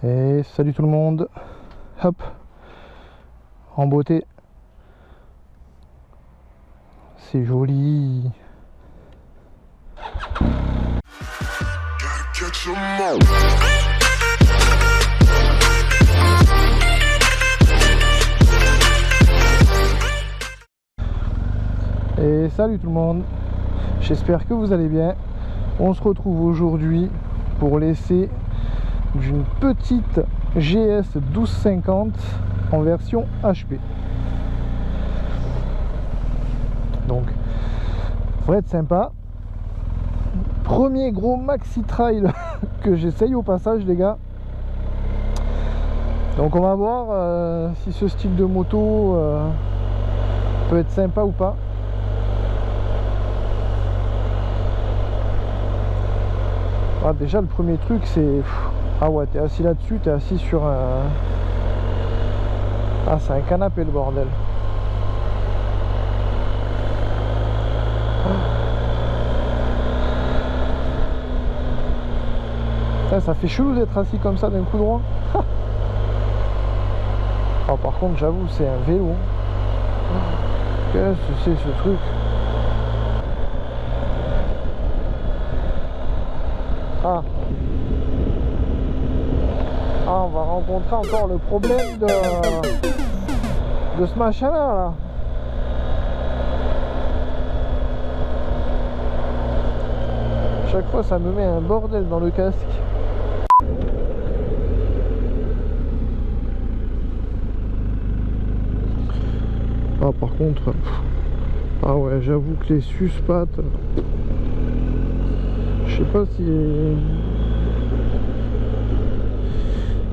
Et salut tout le monde, hop, en beauté, c'est joli. Et salut tout le monde, j'espère que vous allez bien. On se retrouve aujourd'hui pour l'essai d'une petite GS 1250 en version HP. Donc, ça va être sympa. Premier gros maxi trail que j'essaye au passage, les gars. Donc, on va voir si ce style de moto peut être sympa ou pas. Ah, déjà, le premier truc, c'est... Ah ouais, t'es assis là-dessus, t'es assis sur un... Ah, c'est un canapé, le bordel. Ça fait chelou d'être assis comme ça d'un coup droit. Oh, par contre, j'avoue, c'est un vélo. Qu'est-ce que c'est ce truc? Ah, on va rencontrer encore le problème de ce machin là. Chaque fois ça me met un bordel dans le casque. Ah, par contre, ah ouais, j'avoue que les suspattes, je sais pas si...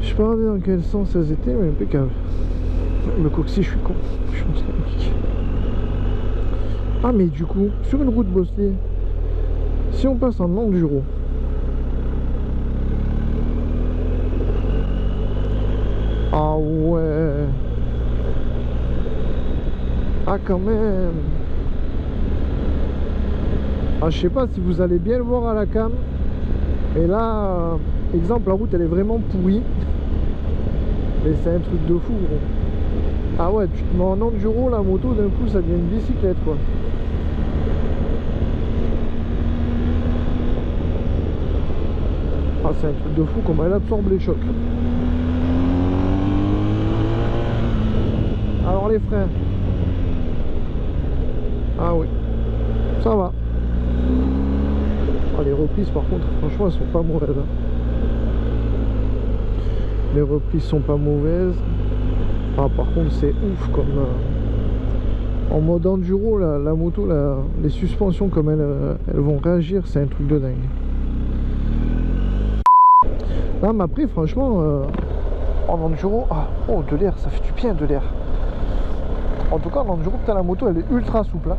Je sais pas dans quel sens elles étaient, mais impeccable. Le coxy, je suis con. Je suis mythique. Ah, mais du coup, sur une route bosselée, si on passe en enduro, ah ouais, ah quand même. Ah, je sais pas si vous allez bien le voir à la cam, et là, exemple, la route elle est vraiment pourrie. Mais c'est un truc de fou, gros. Ah ouais, tu te mets en enduro, la moto, d'un coup, ça devient une bicyclette, quoi. Ah, c'est un truc de fou, comment elle absorbe les chocs. Alors, les freins. Ah oui, ça va. Ah, les reprises, par contre, franchement, elles sont pas mauvaises, hein. Les reprises sont pas mauvaises. Ah, par contre, c'est ouf comme en mode enduro, la moto, les suspensions comme elles vont réagir, c'est un truc de dingue. Non, mais après, franchement, en enduro, oh, de l'air, ça fait du bien de l'air. En tout cas, en enduro, putain, la moto, elle est ultra souple, hein.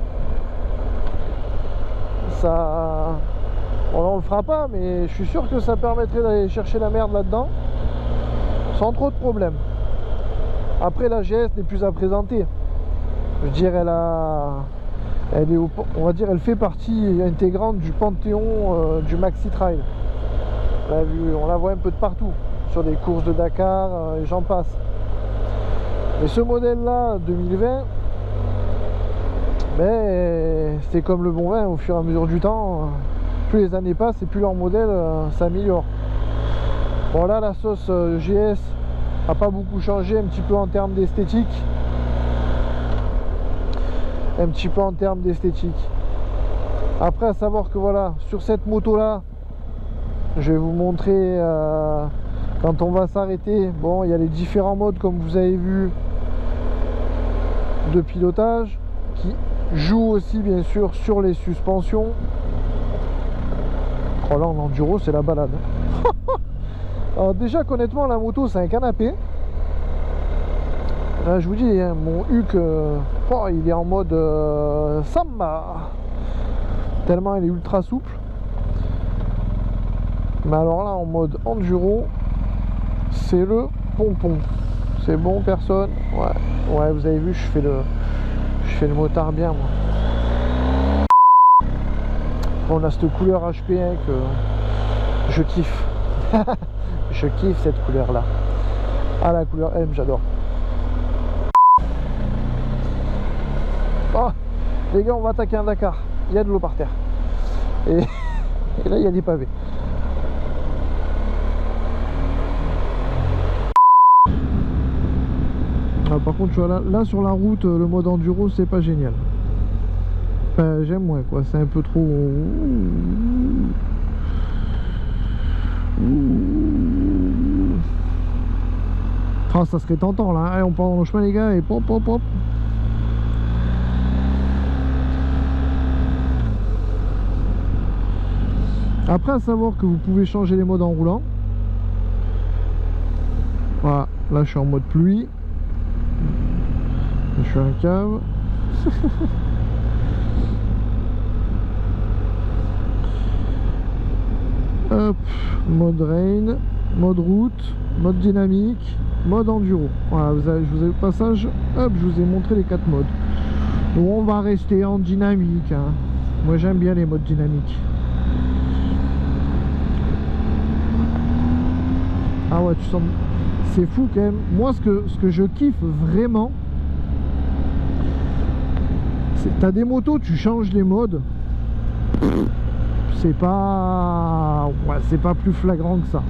Ça, bon, on le fera pas, mais je suis sûr que ça permettrait d'aller chercher la merde là-dedans sans trop de problèmes. Après, la GS n'est plus à présenter. Je dirais, elle est on va dire, elle fait partie intégrante du panthéon du maxi trail. On la voit un peu de partout, sur des courses de Dakar, et j'en passe. Mais ce modèle-là, 2020, ben, c'est comme le bon vin, au fur et à mesure du temps, plus les années passent et plus leur modèle s'améliore. Bon, là, la sauce GS a pas beaucoup changé, un petit peu en termes d'esthétique. Après, à savoir que voilà, sur cette moto là, je vais vous montrer quand on va s'arrêter. Bon, il y a les différents modes, comme vous avez vu, de pilotage qui jouent aussi bien sûr sur les suspensions. Oh là, en enduro, c'est la balade. Alors déjà, honnêtement, la moto, c'est un canapé. Là, je vous dis, hein, mon Huc, oh, il est en mode samba. Tellement il est ultra souple. Mais alors là, en mode enduro, c'est le pompon. C'est bon, personne? Ouais, ouais, vous avez vu, je fais le motard bien, moi. On a cette couleur HP1 que je kiffe. Je kiffe cette couleur là. Ah, la couleur M, j'adore. Oh, les gars, on va attaquer un Dakar. Il y a de l'eau par terre. Et là, il y a des pavés. Ah, par contre, tu vois, là sur la route, le mode enduro, c'est pas génial. Enfin, j'aime moins, quoi. C'est un peu trop... Ah, ça serait tentant, là. Allez, on part dans le chemin, les gars, et pop, pop, pop. Après, à savoir que vous pouvez changer les modes en roulant. Voilà, là, je suis en mode pluie. Je suis un cave. Hop, mode rain, mode route, mode dynamique, mode enduro. Voilà, je vous ai au passage, hop, je vous ai montré les 4 modes. Donc on va rester en dynamique, hein. Moi j'aime bien les modes dynamiques. Ah ouais, tu sens, c'est fou quand même. Moi ce que je kiffe vraiment, t'as des motos, tu changes les modes, c'est pas... Ouais, c'est pas plus flagrant que ça.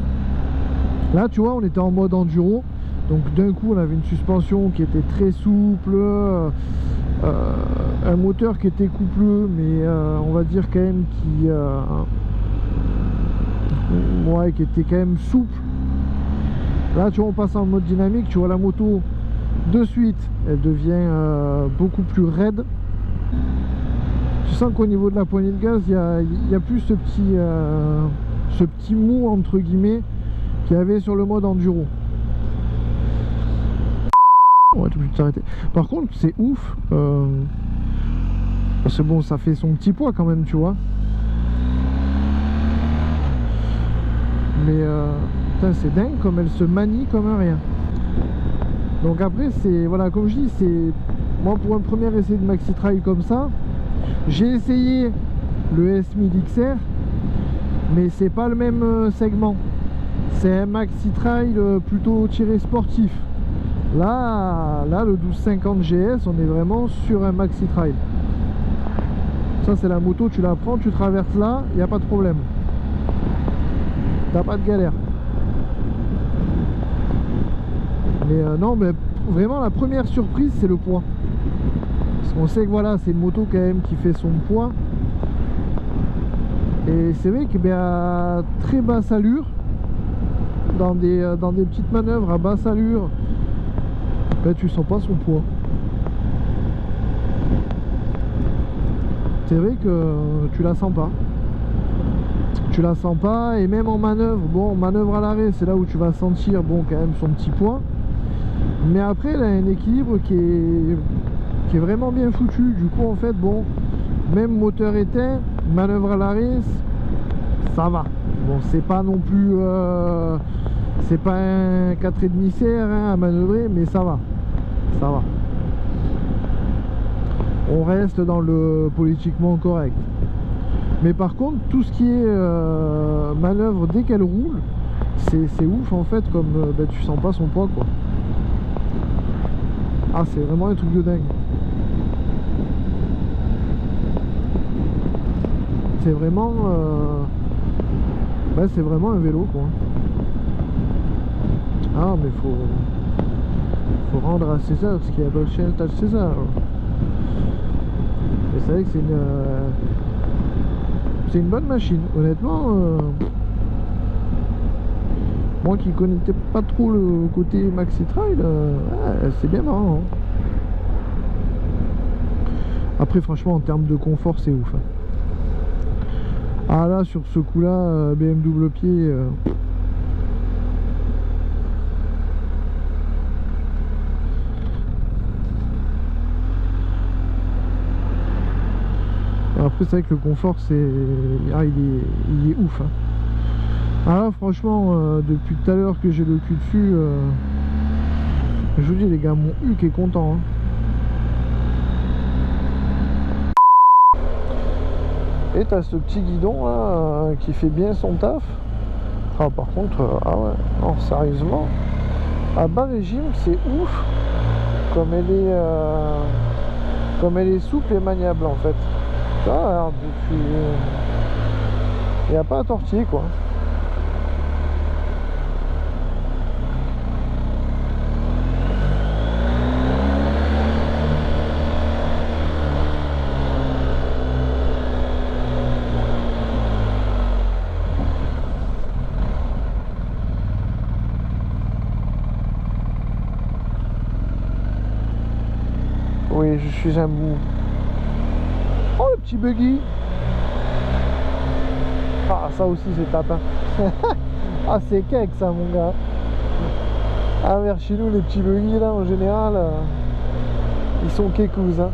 Là, tu vois, on était en mode enduro, donc d'un coup, on avait une suspension qui était très souple, un moteur qui était coupleux, mais on va dire quand même ouais, qui était quand même souple. Là, tu vois, on passe en mode dynamique, tu vois la moto de suite, elle devient beaucoup plus raide. Tu sens qu'au niveau de la poignée de gaz, il y a plus ce petit mou entre guillemets qu'il y avait sur le mode enduro. On va tout de suite s'arrêter. Par contre, c'est ouf. Parce que bon, ça fait son petit poids quand même, tu vois. Mais c'est dingue comme elle se manie comme un rien. Donc après, c'est voilà, comme je dis, c'est moi pour un premier essai de maxi trail comme ça. J'ai essayé le S1000 XR, mais c'est pas le même segment. C'est un maxi trail plutôt tiré sportif. Là le 1250 GS, on est vraiment sur un maxi trail. Ça, c'est la moto, tu la prends, tu traverses là, il n'y a pas de problème. T'as pas de galère. Mais non, mais vraiment la première surprise, c'est le poids. On sait que voilà, c'est une moto quand même qui fait son poids. Et c'est vrai que à très basse allure, dans des petites manœuvres à basse allure, tu sens pas son poids. C'est vrai que tu la sens pas. Tu la sens pas, et même en manœuvre, bon, manœuvre à l'arrêt, c'est là où tu vas sentir, bon, quand même son petit poids. Mais après, elle a un équilibre qui est vraiment bien foutu. Du coup, en fait, bon, même moteur éteint, manœuvre à l'arrêt, ça va. Bon, c'est pas non plus c'est pas un 4,5 CR hein, à manœuvrer, mais ça va, ça va. On reste dans le politiquement correct. Mais par contre, tout ce qui est manœuvre dès qu'elle roule, c'est ouf en fait, comme tu sens pas son poids, quoi. Ah, c'est vraiment un truc de dingue. C'est vraiment c'est vraiment un vélo, quoi. Ah, mais faut rendre à César ce qui est à César. Et c'est vrai que c'est une bonne machine, honnêtement. Moi qui connaissais pas trop le côté maxi trail, c'est bien marrant, hein. Après, franchement, en termes de confort, c'est ouf, hein. Ah là, sur ce coup là, BMW pied, après, c'est vrai que le confort, il est ouf, hein. Ah là, franchement, depuis tout à l'heure que j'ai le cul dessus, je vous dis, les gars, mon Huc est content, hein. Et t'as ce petit guidon là qui fait bien son taf. Ah par contre, ah ouais, non sérieusement, à bas régime c'est ouf comme elle est souple et maniable en fait. Ça, regarde, il n'y a pas à tortiller quoi. Oui, je suis un bout. Oh, le petit buggy. Ah, ça aussi, c'est tapin. Ah, c'est cake, ça, mon gars. Ah, vers chez nous, les petits buggy, là, en général, ils sont kékous, hein.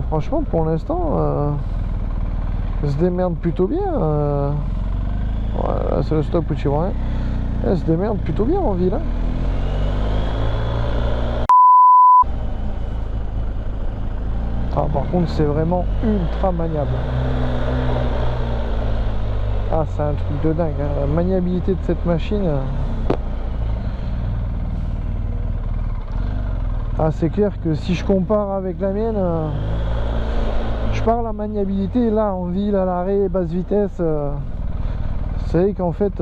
Franchement, pour l'instant, elle se démerde plutôt bien. Voilà, c'est le stop où tu vois. Elle se démerde plutôt bien en ville. Hein. Ah, par contre, c'est vraiment ultra maniable. Ah, c'est un truc de dingue. Hein. La maniabilité de cette machine. Ah, c'est clair que si je compare avec la mienne, je parle à maniabilité là en ville, à l'arrêt, basse vitesse. C'est vrai qu'en fait,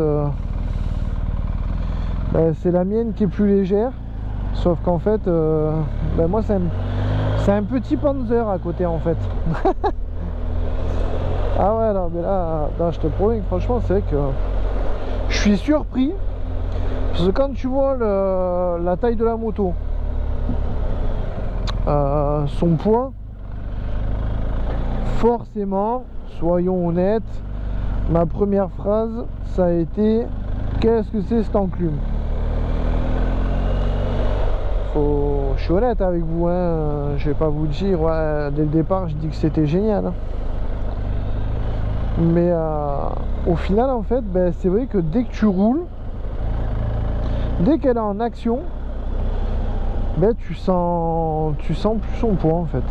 c'est la mienne qui est plus légère. Sauf qu'en fait, moi c'est un petit Panzer à côté en fait. Ah ouais, non, mais là, je te promets que franchement, c'est vrai que je suis surpris. Parce que quand tu vois la taille de la moto, son poids, forcément, soyons honnêtes, ma première phrase, ça a été « Qu'est-ce que c'est cette enclume ?» Je suis honnête avec vous, hein, je vais pas vous dire, ouais, dès le départ, je dis que c'était génial. Hein. Mais au final, en fait, c'est vrai que dès que tu roules, dès qu'elle est en action, tu sens plus son poids, en fait.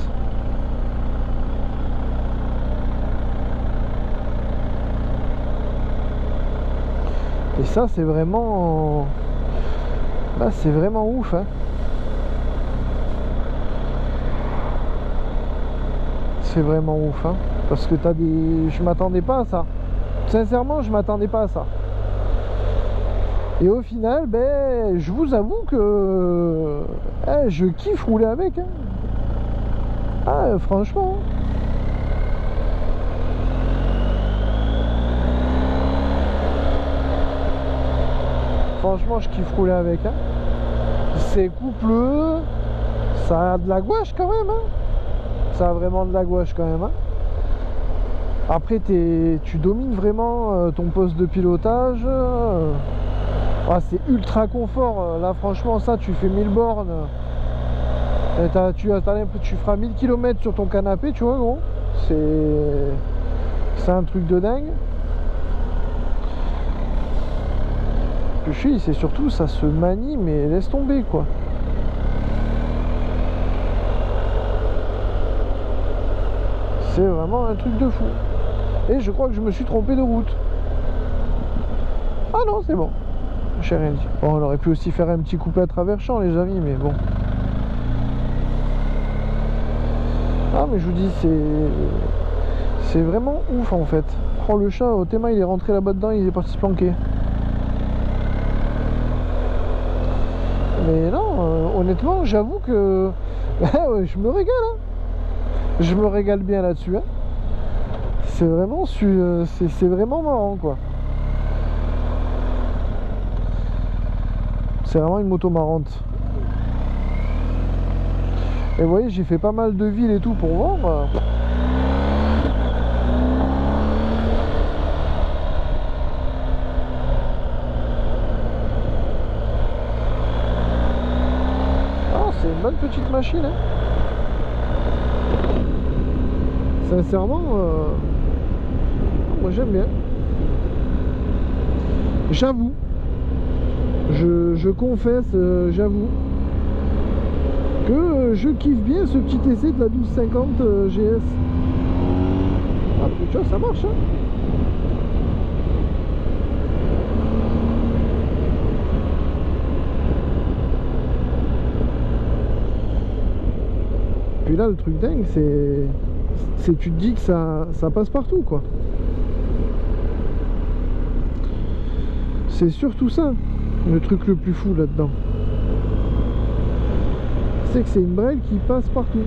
Et ça, c'est vraiment... c'est vraiment ouf, hein. C'est vraiment ouf, hein. Parce que je m'attendais pas à ça. Sincèrement, je m'attendais pas à ça. Et au final, je vous avoue que je kiffe rouler avec. Hein. Ah, franchement. Franchement, je kiffe rouler avec. Hein. C'est coupleux. Ça a de la gouache quand même. Hein. Ça a vraiment de la gouache quand même. Hein. Après, tu domines vraiment ton poste de pilotage. C'est ultra confort. Là, franchement, ça, tu fais 1000 bornes. Tu feras 1000 km sur ton canapé, tu vois, gros. C'est un truc de dingue. C'est surtout, ça se manie, mais laisse tomber, quoi. C'est vraiment un truc de fou. Et je crois que je me suis trompé de route. Ah non, c'est bon. J'ai rien dit. Bon, on aurait pu aussi faire un petit coupé à travers champ, les amis, mais bon. Ah, mais je vous dis, c'est vraiment ouf, en fait. Oh, le chat, au Théma, il est rentré là-bas dedans, il est parti se planquer. Mais non, honnêtement, j'avoue que ouais, je me régale. Hein. Je me régale bien là-dessus. Hein. C'est vraiment marrant, quoi. C'est vraiment une moto marrante. Et vous voyez, j'ai fait pas mal de villes et tout pour voir. C'est une bonne petite machine. Hein. Sincèrement, moi j'aime bien. J'avoue, je confesse, j'avoue que je kiffe bien ce petit essai de la 1250 GS. Ah, tu vois, ça marche, hein. Puis là, le truc dingue, c'est tu te dis que ça passe partout, quoi. C'est surtout ça, le truc le plus fou là-dedans. C'est que c'est une brêle qui passe partout.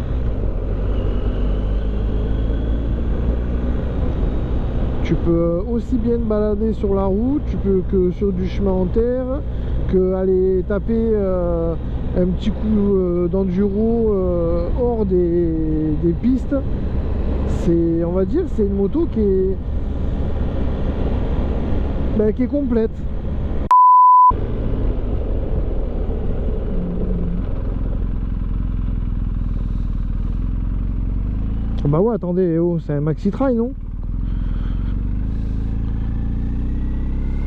Tu peux aussi bien te balader sur la route, tu peux que sur du chemin en terre, que aller taper un petit coup d'enduro hors des pistes. C'est, on va dire, c'est une moto qui est complète. Bah ouais, attendez, oh, c'est un maxi trail, non?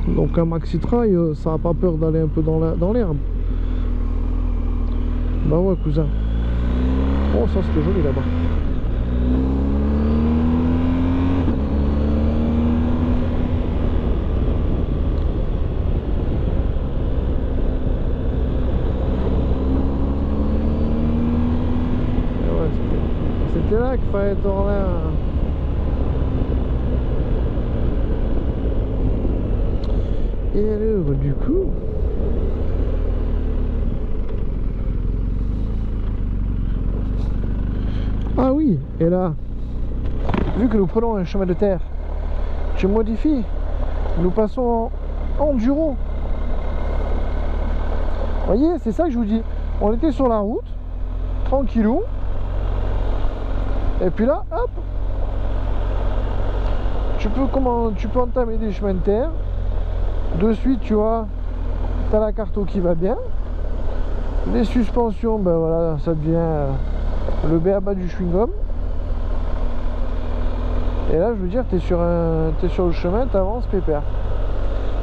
Donc un maxi trail, ça a pas peur d'aller un peu dans l'herbe. Bah ouais, cousin. Oh, ça c'était joli là-bas. C'était là qu'il fallait tourner. Et alors, du coup, ah oui, et là, vu que nous prenons un chemin de terre, je modifie, nous passons en enduro. Vous voyez, c'est ça que je vous dis. On était sur la route, tranquillou. Et puis là, hop, tu peux entamer des chemins de terre. De suite, tu vois, tu as la carto qui va bien. Les suspensions, ben voilà, ça devient le b.a.-ba du chewing-gum. Et là, je veux dire, t'es sur le chemin, t'avances pépère.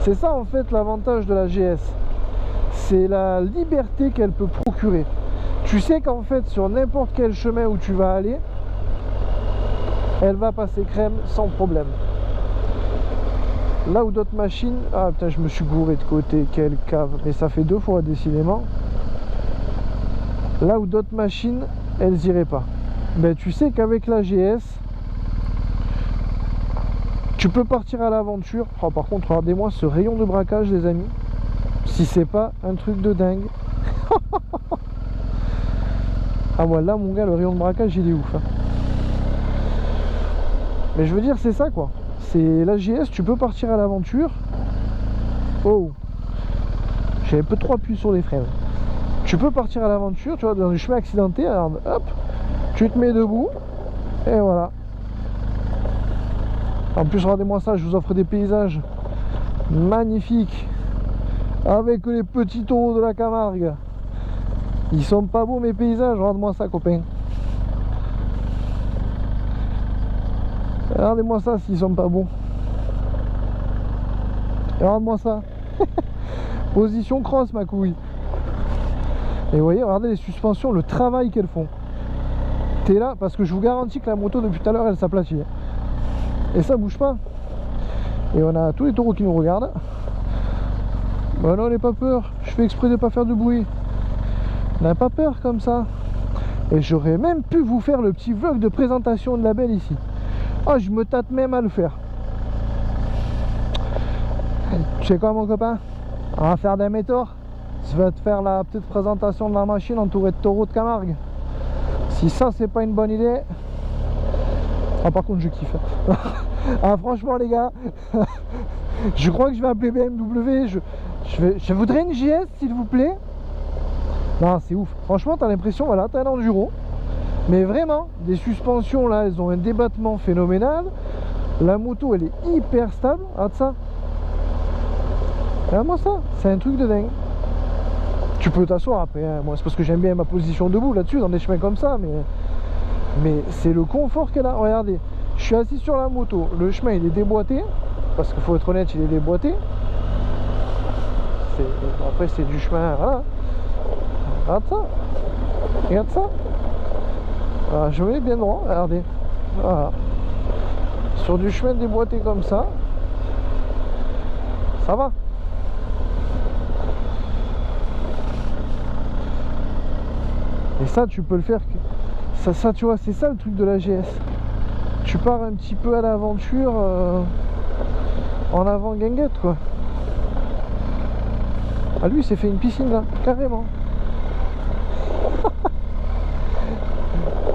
C'est ça en fait l'avantage de la GS. C'est la liberté qu'elle peut procurer. Tu sais qu'en fait, sur n'importe quel chemin où tu vas aller, elle va passer crème sans problème. Là où d'autres machines... Ah putain, je me suis gouré de côté, quelle cave. Mais ça fait 2 fois décidément. Là où d'autres machines, elles iraient pas. Ben tu sais qu'avec la GS, tu peux partir à l'aventure. Oh, par contre, regardez-moi ce rayon de braquage, les amis. Si c'est pas un truc de dingue. Ah ouais, là mon gars, le rayon de braquage, il est ouf, hein. Mais je veux dire, c'est ça quoi. C'est la GS, tu peux partir à l'aventure. Oh, j'avais un peu trop appuyé sur les freins. Tu peux partir à l'aventure, tu vois, dans du chemin accidenté, alors hop, tu te mets debout, et voilà. En plus, regardez-moi ça, je vous offre des paysages magnifiques, avec les petits taureaux de la Camargue. Ils sont pas beaux mes paysages, regarde-moi ça copain. Regardez-moi ça s'ils sont pas bons. Regarde-moi ça. Position cross ma couille. Et vous voyez, regardez les suspensions, le travail qu'elles font. T'es là parce que je vous garantis que la moto depuis tout à l'heure elle s'aplatit. Et ça bouge pas. Et on a tous les taureaux qui nous regardent. Bah non, n'aie pas peur. Je fais exprès de pas faire de bruit. N'a pas peur comme ça. Et j'aurais même pu vous faire le petit vlog de présentation de la belle ici. Oh, je me tâte même à le faire. Tu sais quoi mon copain? On va faire des métaux. Je vais te faire la petite présentation de la machine entourée de taureaux de Camargue. Si ça c'est pas une bonne idée. Ah par contre je kiffe. Ah franchement les gars, je crois que je vais appeler BMW. Je voudrais une GS s'il vous plaît. Non c'est ouf. Franchement t'as l'impression, voilà, t'as un enduro. Mais vraiment, des suspensions là, elles ont un débattement phénoménal. La moto elle est hyper stable. Regarde ça. Regarde-moi ça, c'est un truc de dingue. Tu peux t'asseoir après, hein. Moi c'est parce que j'aime bien ma position debout là-dessus, dans des chemins comme ça, mais c'est le confort qu'elle a. Regardez, je suis assis sur la moto, le chemin il est déboîté, parce qu'il faut être honnête, il est déboîté. après c'est du chemin, voilà. Regarde ça. Regarde ça. Voilà, je mets bien droit, regardez. Voilà. Sur du chemin déboîté comme ça va. Et ça, tu peux le faire. Ça tu vois, c'est ça le truc de la GS. Tu pars un petit peu à l'aventure en avant guinguette, quoi. Ah, lui, il s'est fait une piscine là, carrément.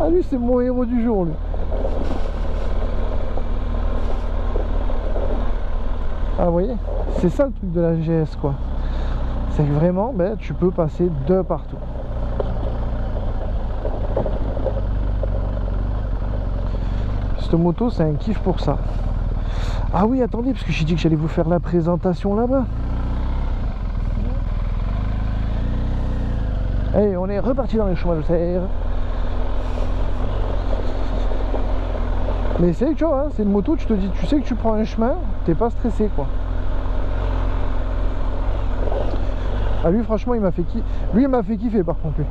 Ah, lui, c'est mon héros du jour, lui. Ah, vous voyez, c'est ça le truc de la GS, quoi. C'est que vraiment, ben, tu peux passer de partout. Cette moto, c'est un kiff pour ça. Ah oui, attendez, parce que j'ai dit que j'allais vous faire la présentation là-bas. Allez, on est reparti dans les chemins de terre. Mais c'est, tu vois, c'est une moto, tu te dis, tu sais que tu prends un chemin, t'es pas stressé, quoi. Ah, lui, franchement, il m'a fait kiffer. Lui, il m'a fait kiffer, par contre, lui.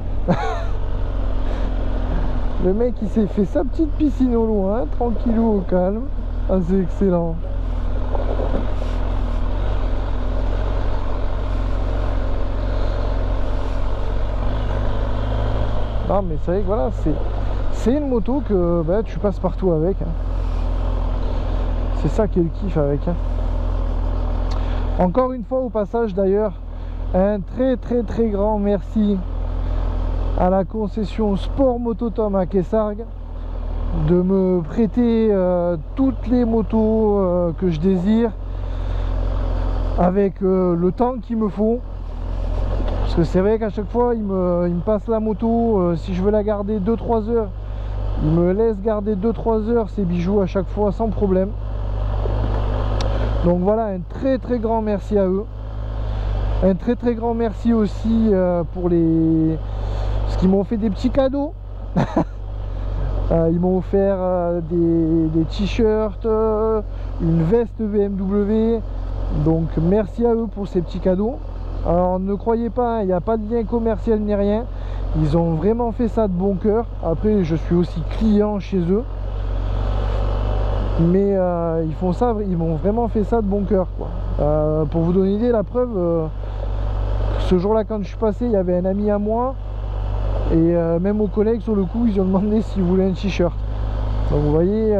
Le mec, il s'est fait sa petite piscine au loin, tranquillou, au calme. Ah, c'est excellent. Non, mais c'est vrai que voilà, c'est une moto que bah, tu passes partout avec. Hein. C'est ça qui est le kiff avec. Hein. Encore une fois, au passage d'ailleurs, un très grand merci à la concession Sport Mototom à Kessargues de me prêter toutes les motos que je désire avec le temps qu'il me faut. Parce que c'est vrai qu'à chaque fois il me passe la moto, si je veux la garder 2-3 heures, il me laisse garder 2-3 heures ces bijoux à chaque fois sans problème. Donc voilà, un très grand merci à eux. Un très grand merci aussi pour les... Parce qu'ils m'ont fait des petits cadeaux. Ils m'ont offert des t-shirts, une veste BMW. Donc merci à eux pour ces petits cadeaux. Alors ne croyez pas, il n'y a pas de lien commercial ni rien. Ils ont vraiment fait ça de bon cœur. Après, je suis aussi client chez eux. Mais ils font ça, ils m'ont vraiment fait ça de bon cœur, quoi. Pour vous donner une idée, la preuve, ce jour-là, quand je suis passé, il y avait un ami à moi. Et même aux collègues, sur le coup, ils ont demandé s'ils voulaient un t-shirt. Donc vous voyez,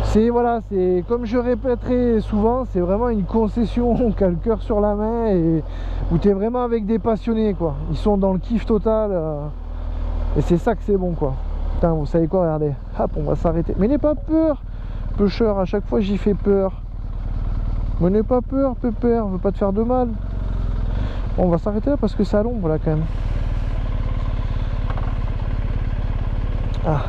c'est voilà, c'est comme je répéterai souvent, c'est vraiment une concession qui a le cœur sur la main et où tu es vraiment avec des passionnés, quoi. Ils sont dans le kiff total et c'est ça que c'est bon, quoi. Putain, vous savez quoi, regardez, hop, on va s'arrêter. Mais n'aie pas peur, pêcheur, à chaque fois j'y fais peur. Mais n'aie pas peur, pépère, on veut pas te faire de mal. Bon, on va s'arrêter là parce que c'est à l'ombre là quand même. Ah.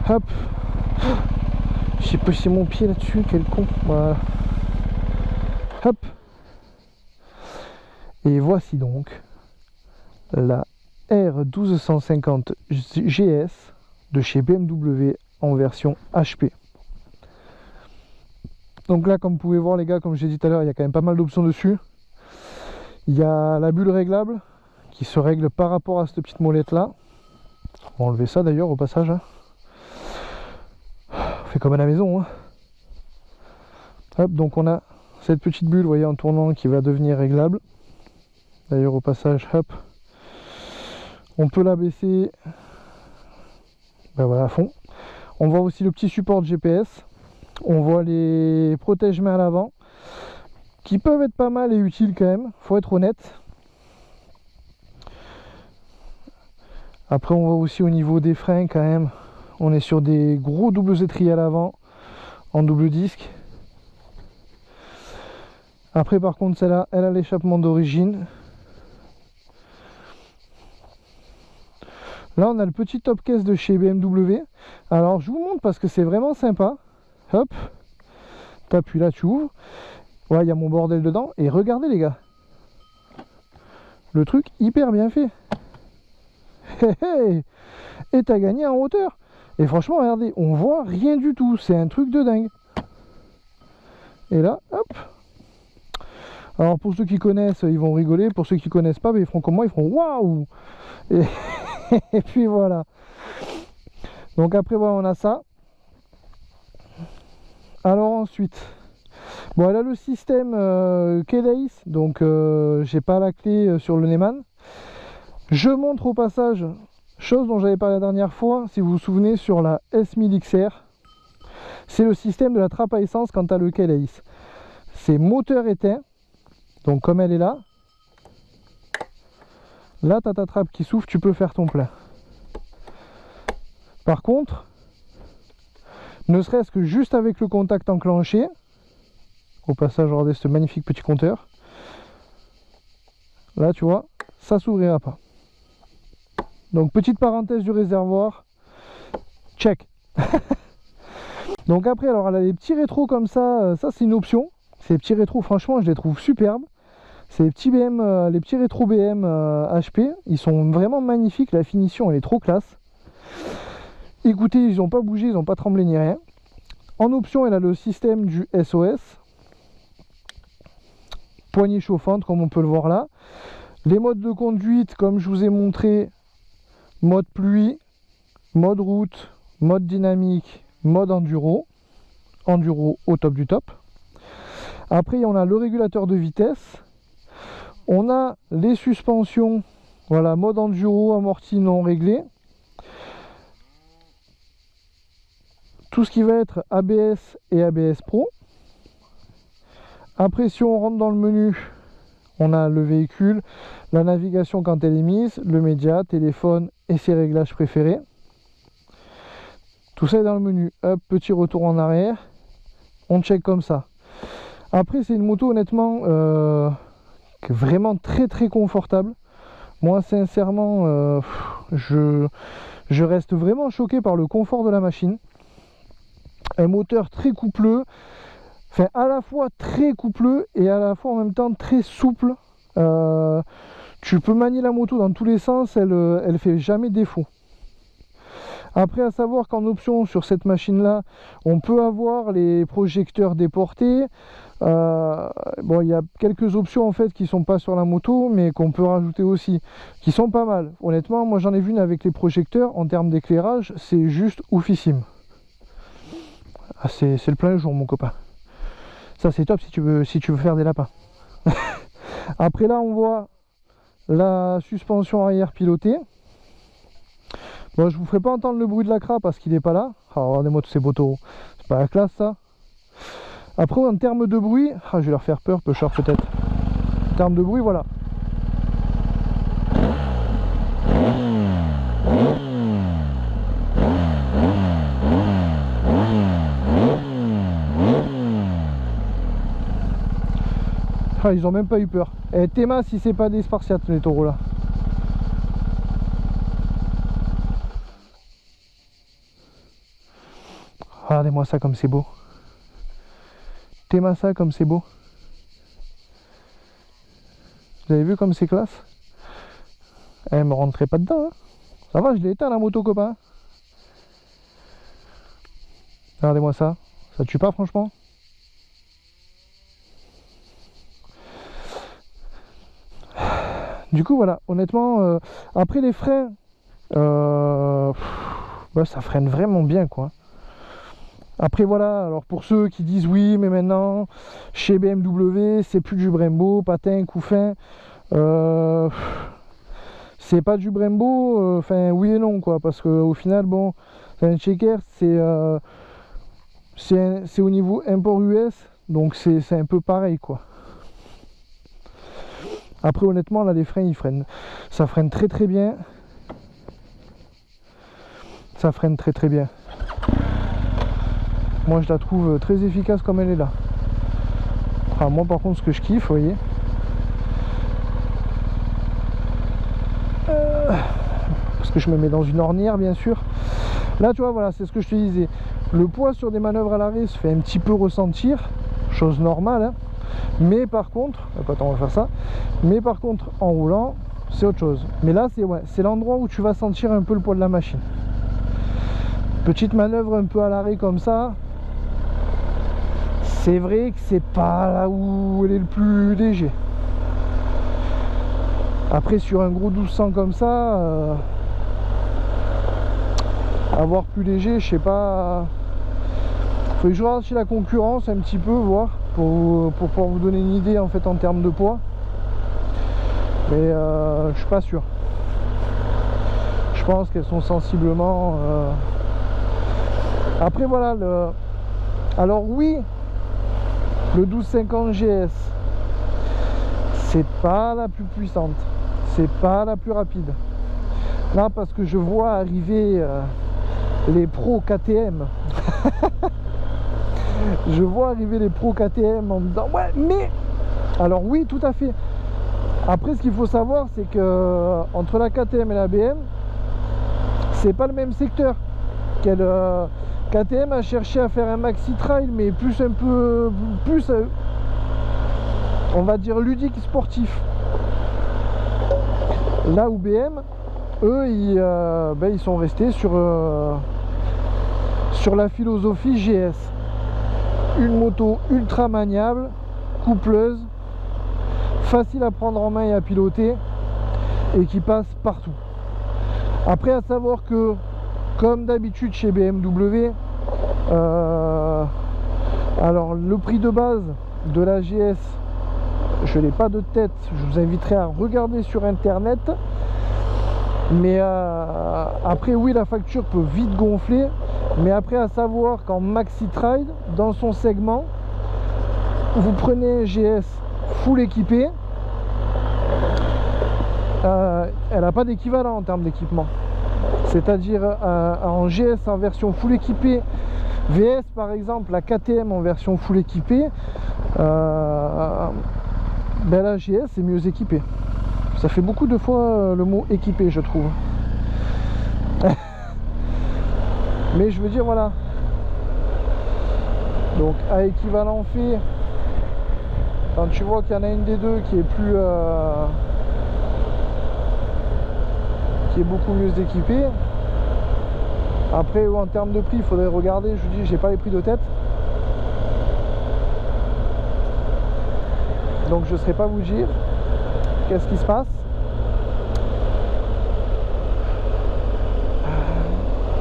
Hop. J'ai poussé mon pied là-dessus, quel con. Voilà. Hop. Et voici donc la R1250 GS de chez BMW en version HP. Donc là, comme vous pouvez voir les gars, comme j'ai dit tout à l'heure, il y a quand même pas mal d'options dessus. Il y a la bulle réglable qui se règle par rapport à cette petite molette là. On va enlever ça d'ailleurs au passage. Hein. On fait comme à la maison. Hein. Hop, donc on a cette petite bulle, vous voyez, en tournant qui va devenir réglable. D'ailleurs au passage, hop, on peut la baisser. Ben voilà, à fond. On voit aussi le petit support de GPS. On voit les protège-mains à l'avant, qui peuvent être pas mal et utiles quand même, faut être honnête. Après on voit aussi au niveau des freins quand même, on est sur des gros doubles étriers à l'avant, en double disque. Après par contre celle-là, elle a l'échappement d'origine. Là on a le petit top case de chez BMW. Alors je vous montre parce que c'est vraiment sympa. Hop, t'appuies là, tu ouvres. Ouais, il y a mon bordel dedans. Et regardez les gars, le truc hyper bien fait. Et t'as gagné en hauteur. Et franchement, regardez, on voit rien du tout. C'est un truc de dingue. Et là, hop. Alors pour ceux qui connaissent, ils vont rigoler. Pour ceux qui connaissent pas, ben, ils feront comme moi, ils feront waouh. Et, et puis voilà. Donc après voilà, on a ça. Alors ensuite, bon, elle a le système Keyless, donc j'ai pas la clé sur le Neyman. Je montre au passage, chose dont j'avais parlé la dernière fois, si vous vous souvenez, sur la S1000 XR. C'est le système de la trappe à essence quand tu as le Keyless. C'est moteur éteint, donc comme elle est là, là tu as ta trappe qui s'ouvre, tu peux faire ton plein. Par contre, ne serait-ce que juste avec le contact enclenché, au passage regardez ce magnifique petit compteur, là tu vois, ça s'ouvrira pas. Donc petite parenthèse du réservoir, check. Donc après, alors elle a des petits rétros comme ça c'est une option. Ces petits rétros, franchement, je les trouve superbes. Ces petits BM, les petits rétros BM HP, ils sont vraiment magnifiques. La finition, elle est trop classe. Écoutez, ils n'ont pas bougé, ils n'ont pas tremblé ni rien. En option, elle a le système du SOS. Poignée chauffante, comme on peut le voir là. Les modes de conduite, comme je vous ai montré, mode pluie, mode route, mode dynamique, mode enduro. Enduro au top du top. Après, on a le régulateur de vitesse. On a les suspensions. Voilà, mode enduro, amorti non réglé. Tout ce qui va être ABS et ABS Pro. Après, si on rentre dans le menu, on a le véhicule, la navigation quand elle est mise, le média, téléphone et ses réglages préférés. Tout ça est dans le menu. Hop, petit retour en arrière. On check comme ça. Après, c'est une moto honnêtement qui est vraiment très très confortable. Moi, sincèrement, je reste vraiment choqué par le confort de la machine. Un moteur très coupleux, enfin à la fois très coupleux et à la fois en même temps très souple. Tu peux manier la moto dans tous les sens, elle fait jamais défaut. Après, à savoir qu'en option sur cette machine là, on peut avoir les projecteurs déportés. Bon, il y a quelques options en fait qui sont pas sur la moto, mais qu'on peut rajouter aussi, qui sont pas mal. Honnêtement, moi j'en ai vu une avec les projecteurs. En termes d'éclairage, c'est juste oufissime. Ah, c'est le plein jour, mon copain. Ça c'est top si tu veux faire des lapins. Après là, on voit la suspension arrière pilotée. Bon, je vous ferai pas entendre le bruit de l'acra parce qu'il n'est pas là. Ah, regardez-moi tous ces beaux taureaux. C'est pas la classe ça. Après, en termes de bruit, je vais leur faire peur, pêcheur peut-être. En termes de bruit, voilà. Ils ont même pas eu peur. Et Théma, si c'est pas des Spartiates, les taureaux là. Regardez-moi ça comme c'est beau. Théma ça comme c'est beau. Vous avez vu comme c'est classe? Elle me rentrait pas dedans. Hein. Ça va, je l'ai éteint la moto, copain. Regardez-moi ça. Ça tue pas franchement? Du coup voilà, honnêtement, après les freins, ouais, ça freine vraiment bien quoi. Après voilà, alors pour ceux qui disent oui mais maintenant chez BMW c'est plus du Brembo, patin, couffin, c'est pas du Brembo, enfin oui et non quoi, parce que au final bon, un checker c'est au niveau import US, donc c'est un peu pareil quoi. Après honnêtement là les freins ça freine très très bien, ça freine très très bien. Moi je la trouve très efficace comme elle est là. Ah, moi par contre ce que je kiffe, vous voyez, parce que je me mets dans une ornière bien sûr. Là tu vois voilà, c'est ce que je te disais. Le poids sur des manœuvres à l'arrêt se fait un petit peu ressentir, chose normale hein. Mais par contre, attends on va faire ça. Mais par contre en roulant c'est autre chose. Mais là c'est ouais, c'est l'endroit où tu vas sentir un peu le poids de la machine. Petite manœuvre un peu à l'arrêt comme ça. C'est vrai que c'est pas là où elle est le plus léger. Après sur un gros 1200 comme ça, avoir plus léger, je sais pas. Faut que je regarde chez la concurrence un petit peu, voir pour pouvoir vous donner une idée en fait en termes de poids. Mais je suis pas sûr. Je pense qu'elles sont sensiblement. Après voilà alors oui, le 1250 GS, c'est pas la plus puissante, c'est pas la plus rapide. Là parce que je vois arriver les pros KTM. Je vois arriver les pros KTM en me disant ouais mais alors oui tout à fait. Après ce qu'il faut savoir c'est que entre la KTM et la BM c'est pas le même secteur. KTM a cherché à faire un maxi trail mais plus un peu plus on va dire ludique sportif. Là où BM eux ils sont restés sur la philosophie GS. Une moto ultra maniable, coupleuse, facile à prendre en main et à piloter et qui passe partout. Après à savoir que comme d'habitude chez BMW, alors le prix de base de la GS, je n'ai pas de tête, je vous inviterai à regarder sur internet. Mais après oui la facture peut vite gonfler. Mais après à savoir qu'en maxi trail dans son segment vous prenez un GS full équipé, elle n'a pas d'équivalent en termes d'équipement. C'est-à-dire en GS en version full équipée VS par exemple, la KTM en version full équipée, la GS est mieux équipée. Ça fait beaucoup de fois le mot équipé je trouve. Mais je veux dire voilà. Donc à équivalent fait, quand tu vois qu'il y en a une des deux qui est plus qui est beaucoup mieux équipée. Après en termes de prix il faudrait regarder, je vous dis j'ai pas les prix de tête. Donc je ne saurais pas vous dire qu'est-ce qui se passe.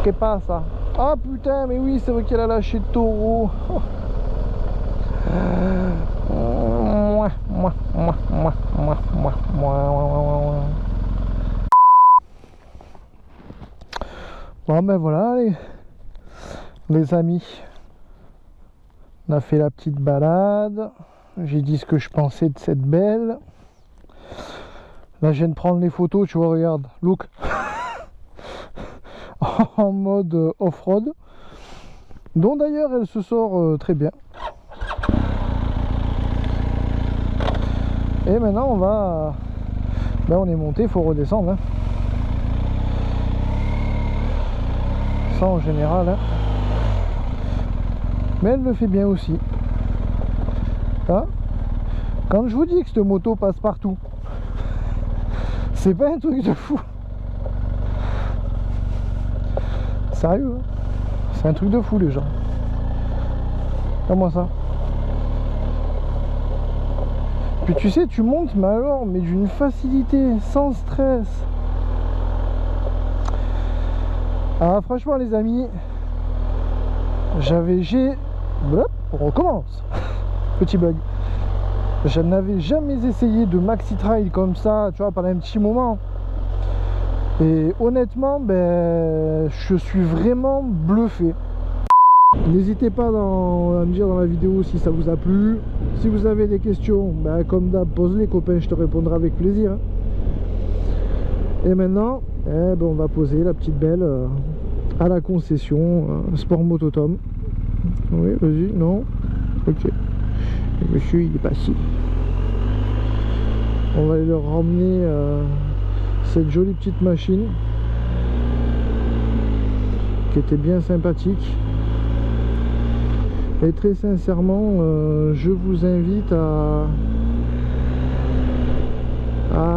Qu'est-ce ça? Ah putain mais oui c'est vrai qu'elle a lâché le taureau. Bon ben voilà les amis, on a fait la petite balade, j'ai dit ce que je pensais de cette belle. Là je viens de prendre les photos, tu vois, regarde, look. En mode off-road, dont d'ailleurs elle se sort très bien. Et maintenant on va, ben on est monté, il faut redescendre hein. Ça en général hein. Mais elle le fait bien aussi hein. Quand je vous dis que cette moto passe partout, c'est pas un truc de fou. Sérieux hein. C'est un truc de fou les gens. Comment ça? Puis tu sais tu montes mais alors mais d'une facilité, sans stress. Alors franchement les amis, on recommence. Petit bug. Je n'avais jamais essayé de maxi trail comme ça, tu vois, pendant un petit moment. Et honnêtement, ben, je suis vraiment bluffé. N'hésitez pas à me dire dans la vidéo si ça vous a plu. Si vous avez des questions, ben, comme d'hab, pose-les copains, je te répondrai avec plaisir. Et maintenant, ben, on va poser la petite belle à la concession Sport Mototom. Oui, vas-y, non. Ok. Le monsieur, il est pas si. On va leur ramener cette jolie petite machine qui était bien sympathique. Et très sincèrement, je vous invite à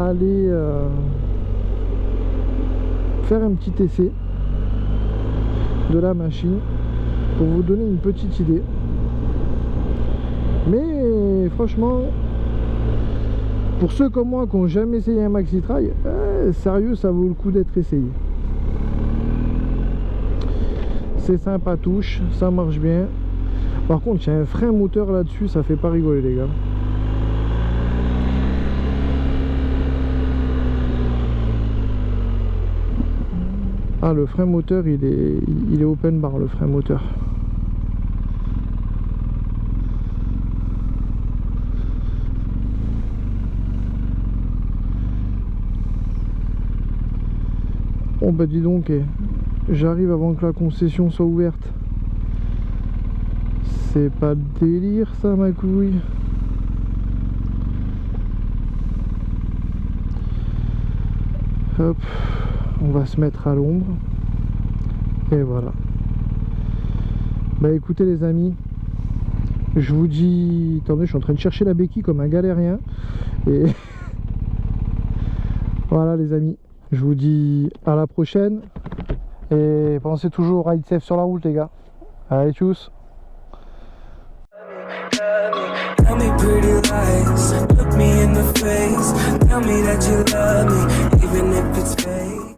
aller faire un petit essai de la machine pour vous donner une petite idée. Mais franchement, pour ceux comme moi qui n'ont jamais essayé un maxi-trail, sérieux, ça vaut le coup d'être essayé. C'est sympatouche, ça marche bien. Par contre, il y a un frein moteur là-dessus, ça fait pas rigoler les gars. Ah, le frein moteur, il est open bar, le frein moteur. Bon bah dis donc, j'arrive avant que la concession soit ouverte. C'est pas de délire ça ma couille. Hop, on va se mettre à l'ombre. Et voilà. Bah écoutez les amis, je vous dis... Attendez, je suis en train de chercher la béquille comme un galérien. Et voilà les amis, je vous dis à la prochaine. Et pensez toujours ride safe sur la route les gars. Allez tchuss.